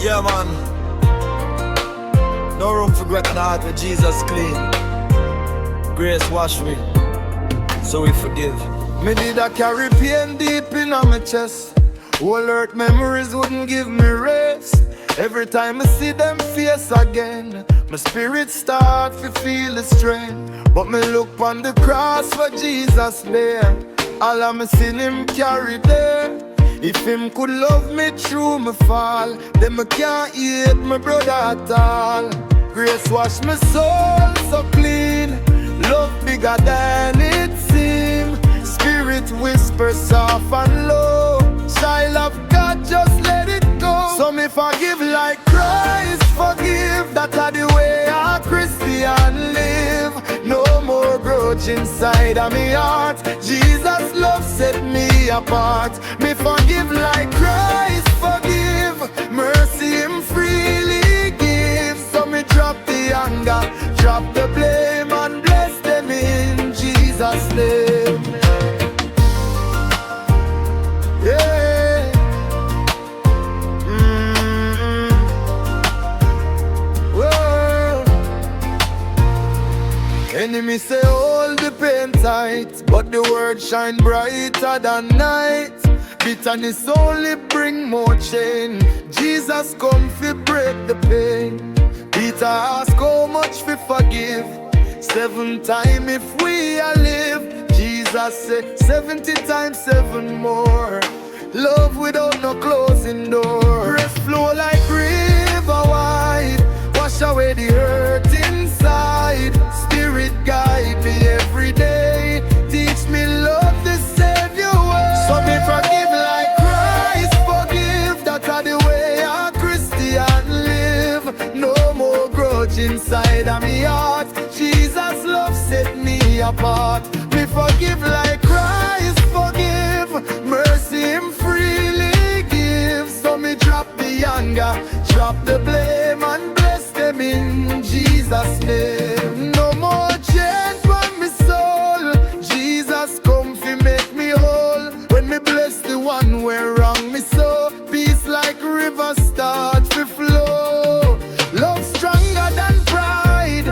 Yeah, man. No room for regret in the heart with Jesus clean. Grace wash me, so we forgive. Me did a carry pain deep in my chest. All hurt memories wouldn't give me rest. Every time I see them face again, my spirit start to feel the strain. But me look on the cross for Jesus there. All of my sin him carry there. If him could love me through my fall, then me can't hate my brother at all. Grace wash my soul so clean. Love bigger than it seems. Spirit whisper soft and low. Child of God, just let it go. So me forgive like Christ forgive. That's the way a Christian live. No more grudge inside of me heart. Jesus' love set me apart. Me forgive like Christ forgive. Mercy him freely give. So me drop the anger, drop the blame, and bless them in Jesus' name. Yeah. Whoa. Enemy say hold the pain tight, but the word shine brighter than night. Bitterness only bring more change. Jesus come fi break the pain. Peter ask how much fi forgive. 7 times if we a live. Jesus say 70 times 7 more. Love without no closing door. Grace flow like river wide. Wash away the hurt inside. Spirit guide me every day. Teach me love the Savior way. So me forgive like Christ forgive. That's the way a Christian live. No more grudge inside of me heart. Jesus' love set me apart. Me forgive like Christ forgive. Mercy him freely give. So me drop the anger, drop the blame, and bless them in Jesus' name. No more chain on me soul. Jesus come fi make me whole. When me bless the one where wrong me so, peace like river start to flow. Love stronger than pride.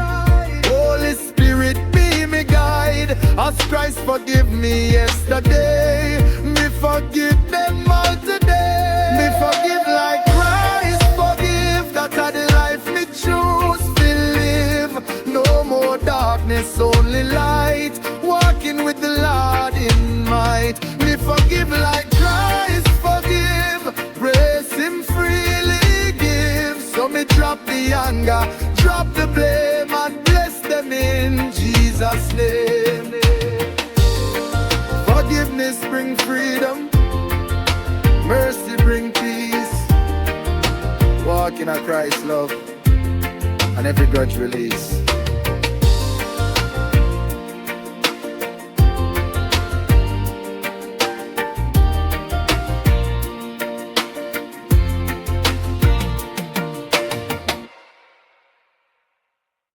Holy Spirit be me guide. As Christ forgive me yesterday, me forgive them all today. Me forgive like Christ forgive. That's the life me choose to live. No more darkness, only light. Walking with the Lord in might. Me forgive like Christ forgive. Praise him freely give. So me drop the anger, drop the blame, and bless them in Jesus' name. Forgiveness bring freedom. Mercy bring peace. Walk in a Christ love, and every grudge release.